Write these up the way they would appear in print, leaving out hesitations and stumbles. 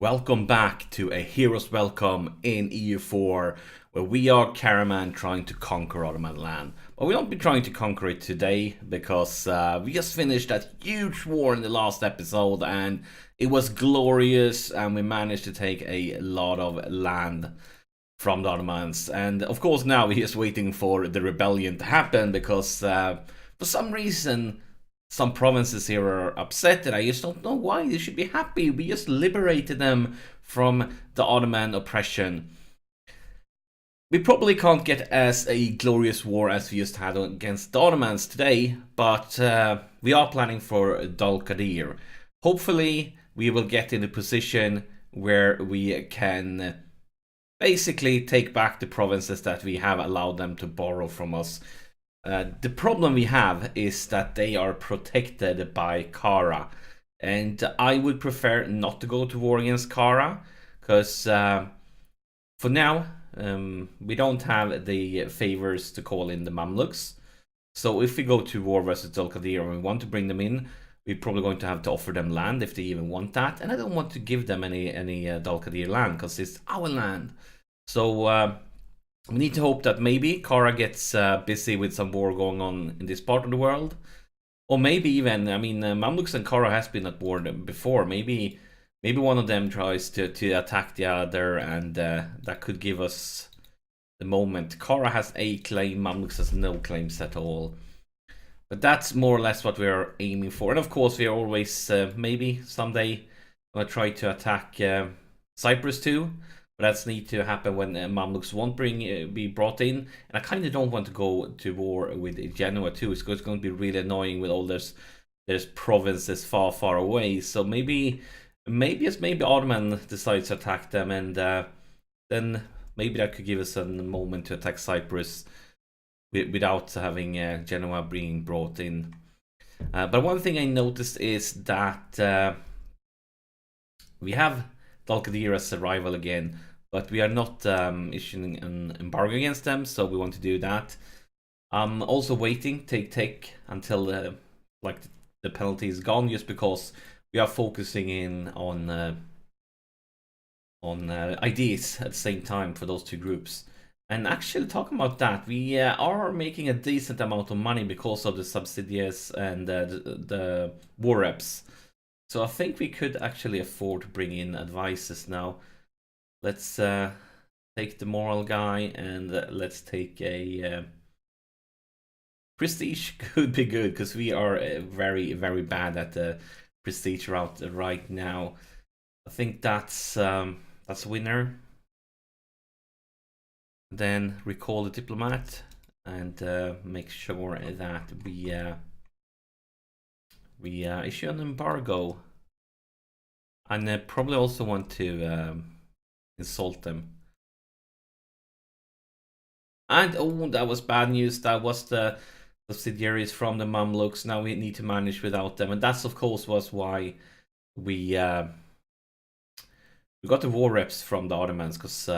Welcome back to a Hero's Welcome in EU4, where we are Karaman trying to conquer Ottoman land. But we won't be trying to conquer it today, because we just finished that huge war in the last episode, and it was glorious, and we managed to take a lot of land from the Ottomans. And of course now we're just waiting for the rebellion to happen, because for some reason some provinces here are upset, and I just don't know why. They should be happy. We just liberated them from the Ottoman oppression. We probably can't get as a glorious war as we just had against the Ottomans today, but we are planning for Dul Qadir. Hopefully we will get in a position where we can basically take back the provinces that we have allowed them to borrow from us. The problem we have is that they are protected by Kara, and I would prefer not to go to war against Kara, because for now we don't have the favors to call in the Mamluks. So if we go to war versus Dul Qadir and we want to bring them in, we're probably going to have to offer them land if they even want that, and I don't want to give them any Dul Qadir land because it's our land. So we need to hope that maybe Kara gets busy with some war going on in this part of the world. Or maybe even, I mean, Mamluks and Kara has been at war before. Maybe one of them tries to attack the other, and that could give us the moment. Kara has a claim, Mamluks has no claims at all. But that's more or less what we're aiming for. And of course, we are always, maybe someday, going to try to attack Cyprus too. But that's need to happen when Mamluks won't be brought in. And I kind of don't want to go to war with Genoa too. It's going to be really annoying with all there's provinces far away. So maybe Ottoman decides to attack them, and then maybe that could give us a moment to attack Cyprus without having Genoa being brought in. But one thing I noticed is that we have Dul Qadir's arrival again, but we are not issuing an embargo against them, so we want to do that. I'm also waiting take until like the penalty is gone, just because we are focusing in on ideas at the same time for those two groups. And actually, talking about that, we are making a decent amount of money because of the subsidies and the war reps. So I think we could actually afford to bring in advisors now. Let's take the moral guy, and let's take a prestige. Could be good, because we are very bad at the prestige route right now. I think that's winner. Then recall the diplomat and make sure that we issue an embargo, and probably also want to insult them. And oh, that was bad news. That was the subsidiaries from the Mamluks. Now we need to manage without them, and that's of course was why we got the war reps from the Ottomans, because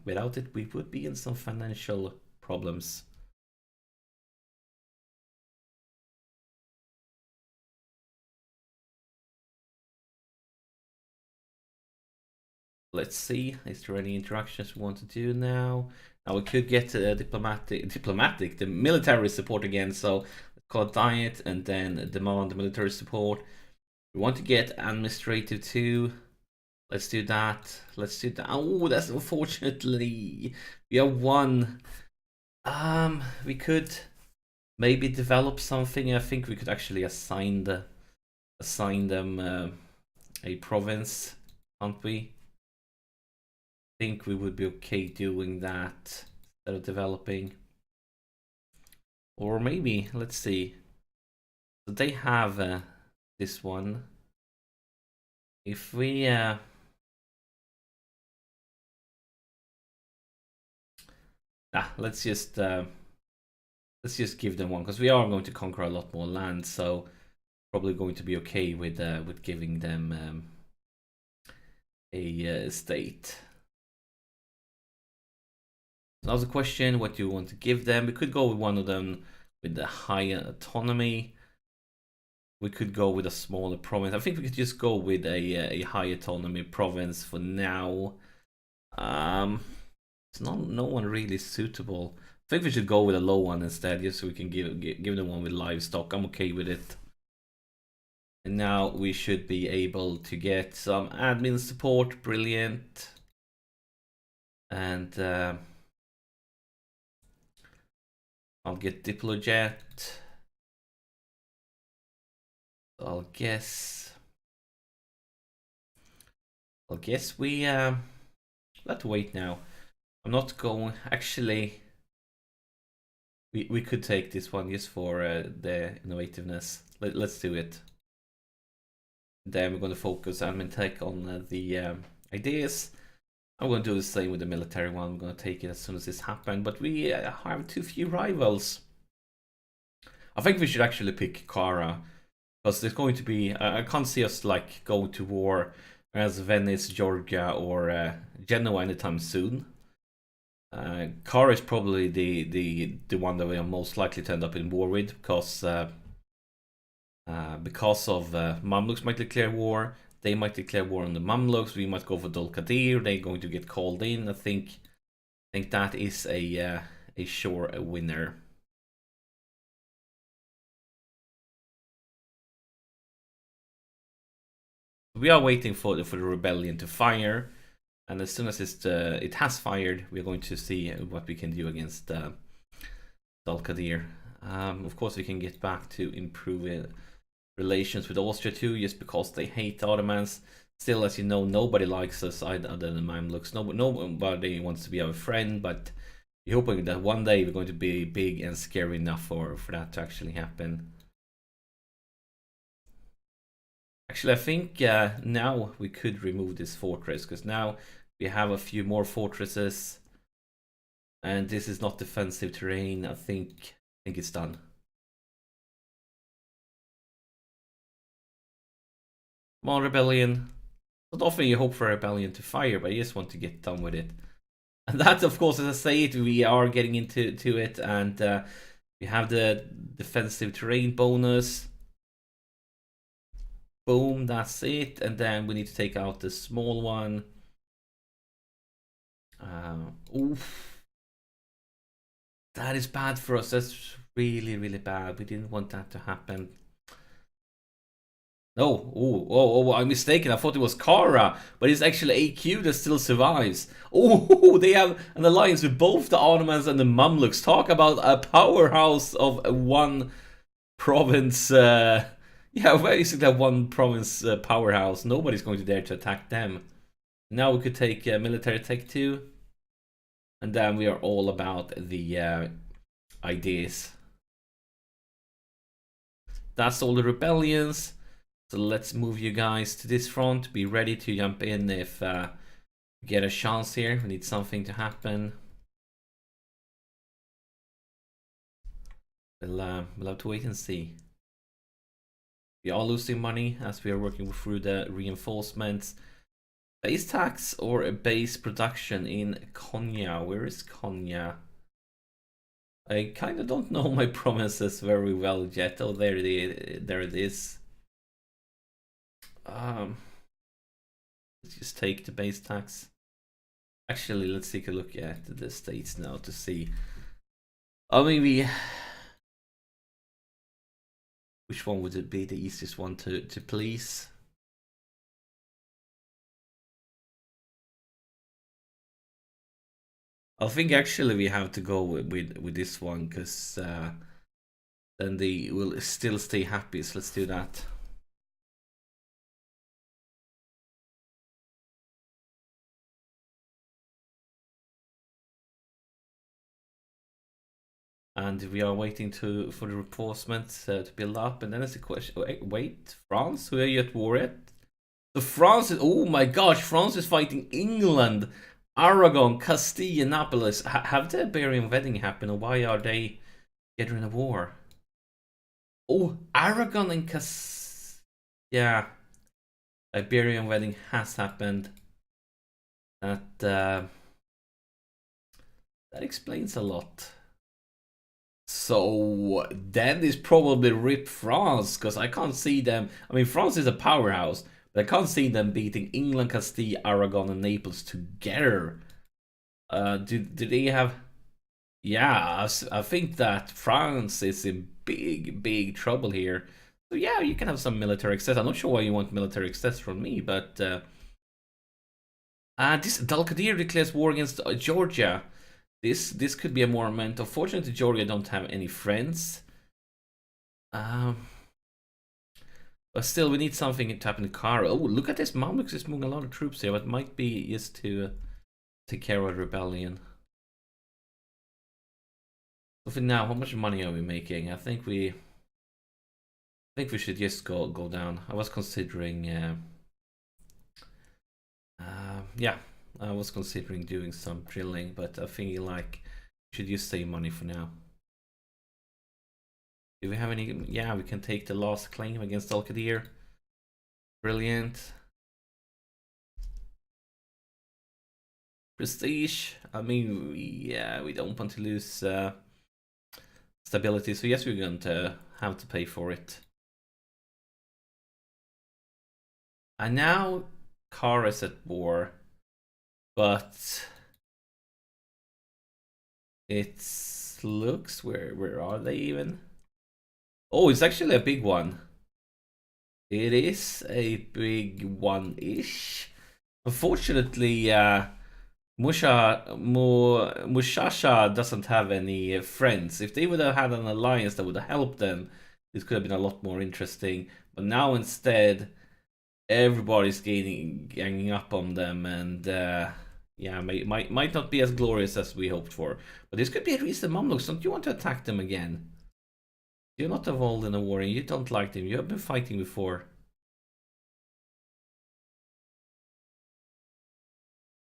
without it we would be in some financial problems. Let's see, is there any interactions we want to do now? Now we could get the military support again, so let's call it diet and then demand the military support. We want to get administrative too. Let's do that. Oh, that's unfortunately, we have one. We could maybe develop something. I think we could actually assign them a province, can't we? Think we would be okay doing that instead of developing. Or maybe, let's see, so they have this one. If we let's just give them one, because we are going to conquer a lot more land, so probably going to be okay with giving them a state. Now the question, what do you want to give them? We could go with one of them with the high autonomy. we could go with a smaller province. I think we could just go with a high autonomy province for now. It's no one really suitable. I think we should go with a low one instead, just so we can give them one with livestock. I'm okay with it. And now we should be able to get some admin support. Brilliant. And I'll get Diplojet. I'll guess we let's wait now. I'm not going. Actually, we could take this one just for the innovativeness. Let's do it. Then we're going to focus admin tech on the ideas. I'm going to do the same with the military one. I'm going to take it as soon as this happens. But we have too few rivals. I think we should actually pick Kara, because there's going to be. I can't see us like going to war as Venice, Georgia, or Genoa anytime soon. Kara is probably the one that we are most likely to end up in war with, because of Mamluks might declare war. They might declare war on the Mamluks. We might go for Dol Qadir. They're going to get called in. I think that is a sure winner. We are waiting for the rebellion to fire, and as soon as it has fired, we're going to see what we can do against Dol Qadir. Of course, we can get back to improving relations with Austria too, just because they hate the Ottomans. Still, as you know, nobody likes us other than the Mamluks. Nobody wants to be our friend, but we're hoping that one day we're going to be big and scary enough for that to actually happen. Actually, I think now we could remove this fortress, because now we have a few more fortresses, and this is not defensive terrain. I think it's done. Come on, rebellion. Not often you hope for a rebellion to fire, but you just want to get done with it. And that, of course, as I say it, we are getting into it, and we have the defensive terrain bonus. Boom, that's it. And then we need to take out the small one. Oof. That is bad for us. That's really, really bad. We didn't want that to happen. No, oh, I'm mistaken. I thought it was Kara, but it's actually AQ that still survives. Oh, they have an alliance with both the Ottomans and the Mamluks. Talk about a powerhouse of one province. Yeah, basically a one province powerhouse. Nobody's going to dare to attack them. Now we could take military tech too. And then we are all about the ideas. That's all the rebellions. So let's move you guys to this front. Be ready to jump in if we get a chance here. We need something to happen. We'll have to wait and see. We are losing money as we are working through the reinforcements. Base tax or a base production in Konya. Where is Konya? I kind of don't know my provinces very well yet. Oh, there it is. Let's just take the base tax. Actually, let's take a look at the states now to see. Oh, maybe which one would it be the easiest one to please? I think actually we have to go with this one, because then they will still stay happy. So let's do that. And we are waiting for the reinforcements to build up. And then there's a question. Wait, France? Who are you at war at? So France is. Oh my gosh, France is fighting England, Aragon, Castile, Naples. Have the Iberian wedding happened, or why are they getting a war? Oh, Aragon and yeah, Iberian wedding has happened. That explains a lot. So then is probably rip France, because I can't see them. I mean, France is a powerhouse, but I can't see them beating England, Castile, Aragon, and Naples together. Do they have? Yeah, I think that France is in big trouble here. So yeah, you can have some military access. I'm not sure why you want military access from me, but this Dalkadir declares war against Georgia. This could be a moment. Unfortunately, Georgia don't have any friends. But still, we need something to happen to Kara. Oh, look at this. Mamluks is moving a lot of troops here. But might be just to take care of the rebellion. So for now, how much money are we making? I think we should just go down. I was considering. Yeah, I was considering doing some drilling, but I think like we should just save money for now. Do we have any? Yeah, we can take the last claim against Al-Qadir. Brilliant. Prestige. I mean, yeah, we don't want to lose stability, so yes, we're going to have to pay for it. And now Kara is at war, but it looks where are they even? Oh, it's actually a big one. It is a big one-ish. Unfortunately, Mushasha doesn't have any friends. If they would have had an alliance that would have helped them, this could have been a lot more interesting. But now instead, everybody's ganging up on them, and yeah, might not be as glorious as we hoped for. But this could be a reason, Mamluks. Don't you want to attack them again? You're not involved in a war, and you don't like them. You have been fighting before.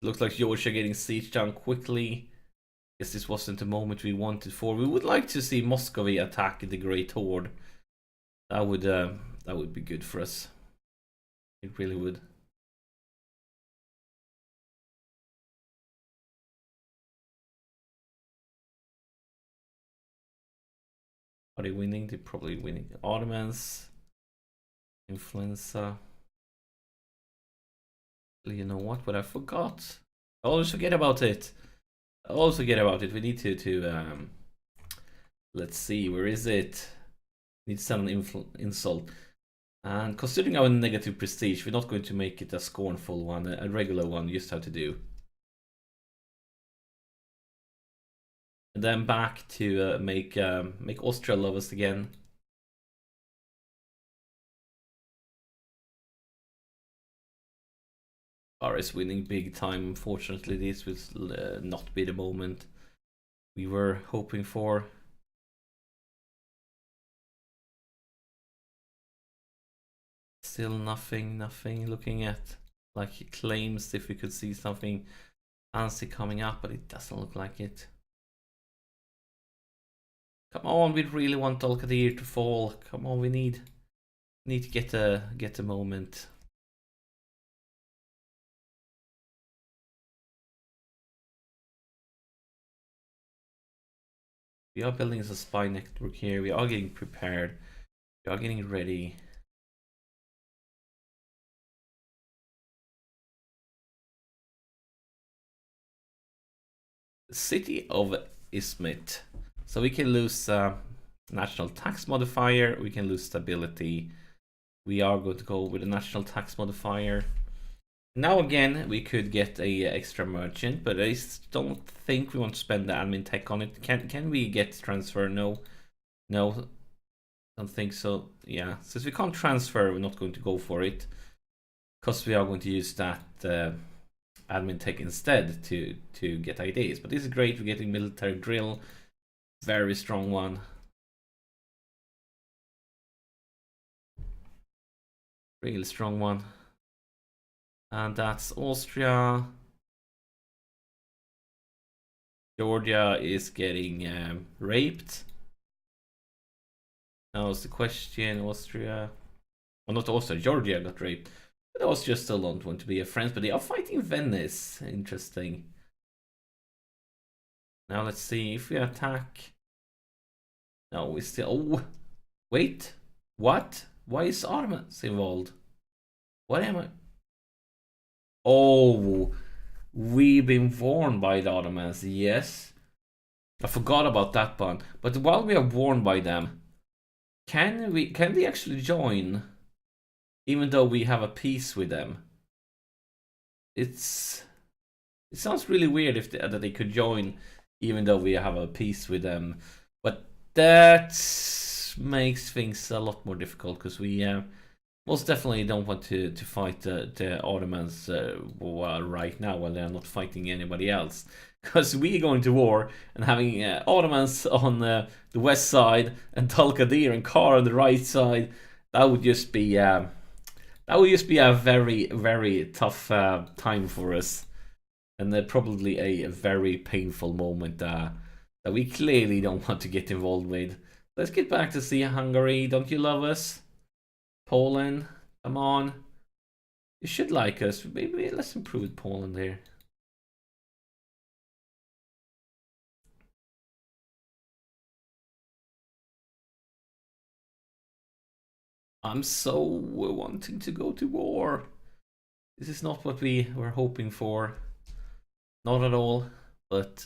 Looks like Georgia getting sieged down quickly. Guess this wasn't the moment we wanted for. We would like to see Muscovy attack the Great Horde. That would be good for us. It really would. Are they winning? They're probably winning. Ottomans, influenza. You know what? But I forgot. I always forget about it. I always forget about it. We need to let's see, where is it? Need to send an insult. And considering our negative prestige, we're not going to make it a scornful one, a regular one. You just have to do. And then back to make Austria love us again. RS winning big time. Unfortunately, this will not be the moment we were hoping for. Still nothing looking at like claims if we could see something fancy coming up, but it doesn't look like it. Come on, we really want Al-Qadir to fall. Come on, we need to get a moment. We are building a spy network here. We are getting prepared. We are getting ready. The city of Izmit. So we can lose national tax modifier. We can lose stability. We are going to go with a national tax modifier. Now again, we could get a extra merchant, but I don't think we want to spend the admin tech on it. Can we get transfer? No, don't think so. Yeah, since we can't transfer, we're not going to go for it, because we are going to use that admin tech instead to get ideas. But this is great. We're getting military drill, very strong one. Really strong one. And that's Austria. Georgia is getting raped. Now is the question. Austria, well, not Austria, Georgia got raped. But Austria still don't want to be a friend, but they are fighting Venice. Interesting. Now let's see if we attack. No, we still... Oh, wait. What? Why is Ottomans involved? What am I... Oh, we've been warned by the Ottomans, yes. I forgot about that one. But while we are warned by them, can we actually join? Even though we have a peace with them. It sounds really weird if that they could join even though we have a peace with them. But that makes things a lot more difficult because we most definitely don't want to fight the Ottomans right now when they're not fighting anybody else. Because we going to war and having Ottomans on the west side and Talkadir and Kar on the right side, that would just be a very, very tough time for us. And probably a very painful moment that we clearly don't want to get involved with. Let's get back to see Hungary. Don't you love us? Poland, come on. You should like us. Maybe let's improve Poland here. I'm so wanting to go to war. This is not what we were hoping for. Not at all. But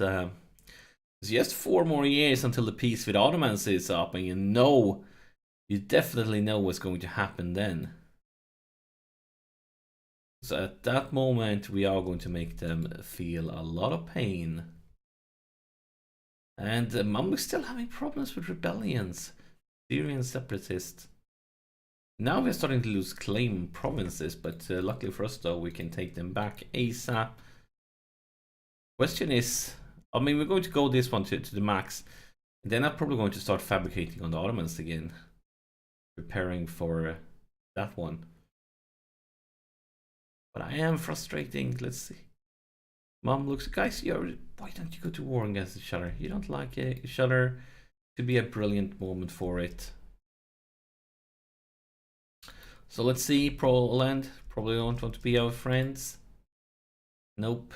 it's just 4 more years until the peace with Ottomans is up, and you definitely know what's going to happen then. So at that moment, we are going to make them feel a lot of pain. And Mamluk's still having problems with rebellions. Syrian separatists. Now we're starting to lose claim provinces, but luckily for us though, we can take them back ASAP. Question is, I mean, we're going to go this one to the max. Then I'm probably going to start fabricating on the Ottomans again. Preparing for that one. But I am frustrating. Let's see. Mom looks, guys, why don't you go to war against each other? You don't like each other. To be a brilliant moment for it. So let's see, Poland. Probably don't want to be our friends. Nope.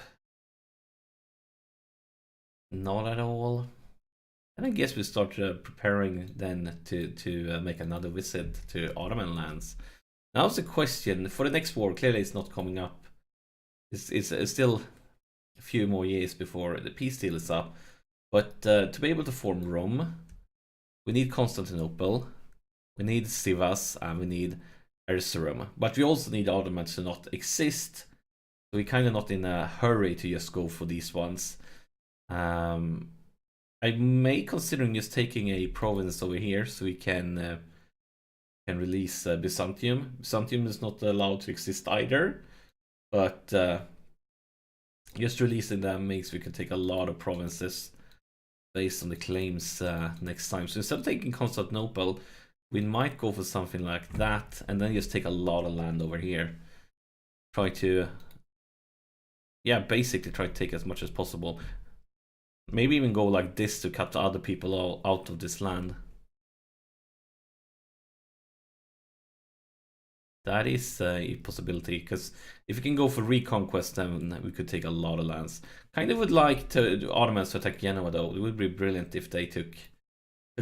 Not at all. And I guess we start preparing then to make another visit to Ottoman lands. Now's the question for the next war. Clearly, it's not coming up. It's still a few more years before the peace deal is up. But to be able to form Rome, we need Constantinople, we need Sivas, and we need Erzurum. But we also need Ottomans to not exist. So we're kind of not in a hurry to just go for these ones. I may considering just taking a province over here so we can release Byzantium. Byzantium is not allowed to exist either, but just releasing them makes we can take a lot of provinces based on the claims next time. So instead of taking Constantinople, we might go for something like that and then just take a lot of land over here. Try to, yeah, basically try to take as much as possible. Maybe even go like this to cut the other people all out of this land. That is a possibility, because if we can go for reconquest, then we could take a lot of lands. Kind of would like the Ottomans to attack Genoa, though. It would be brilliant if they took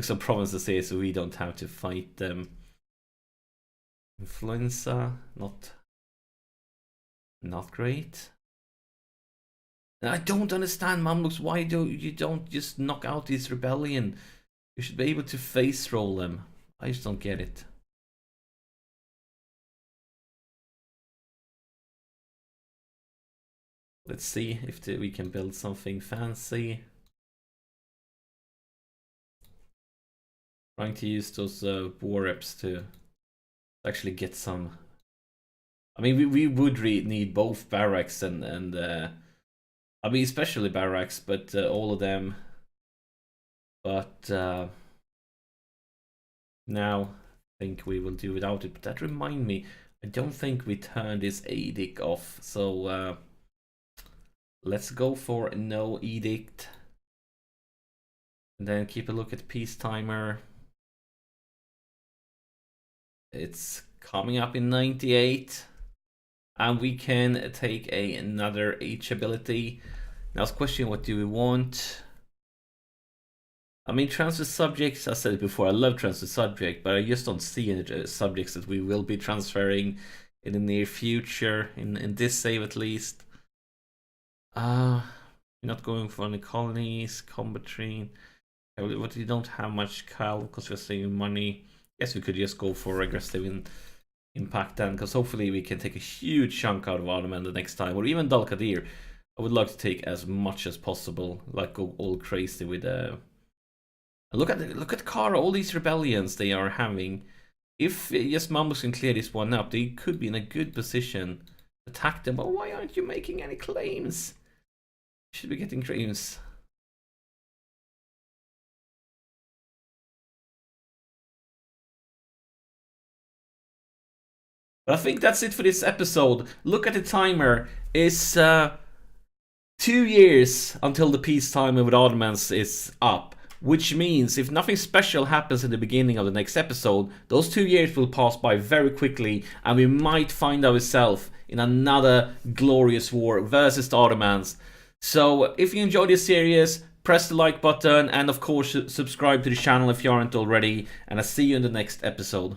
some provinces here, so we don't have to fight them. Influenza, not great. I don't understand, Mamluks. Why you don't just knock out this rebellion? You should be able to face roll them. I just don't get it. Let's see if we can build something fancy. Trying to use those war reps to actually get some. I mean, we would need both barracks and I mean, especially barracks, but all of them. But now I think we will do without it. But that remind me, I don't think we turned this edict off. So let's go for no edict. And then keep a look at peace timer. It's coming up in 98. And we can take another H ability. Now, it's question, what do we want? I mean, transfer subjects, I said it before, I love transfer subject, but I just don't see any subjects that we will be transferring in the near future, in this save at least. Not going for any colonies, combat train. But we don't have much Cal because we're saving money. Guess we could just go for aggressive impact then, because hopefully we can take a huge chunk out of Ottoman the next time, or even Dalkadir. I would like to take as much as possible, like go all crazy with look at Kara, all these rebellions they are having. If yes, Mamluk can clear this one up, they could be in a good position to attack them. But why aren't you making any claims? You should be getting claims. But I think that's it for this episode. Look at the timer. It's 2 years until the peace time with Ottomans is up. Which means if nothing special happens in the beginning of the next episode, those 2 years will pass by very quickly and we might find ourselves in another glorious war versus the Ottomans. So if you enjoyed this series, press the like button and of course subscribe to the channel if you aren't already, and I'll see you in the next episode.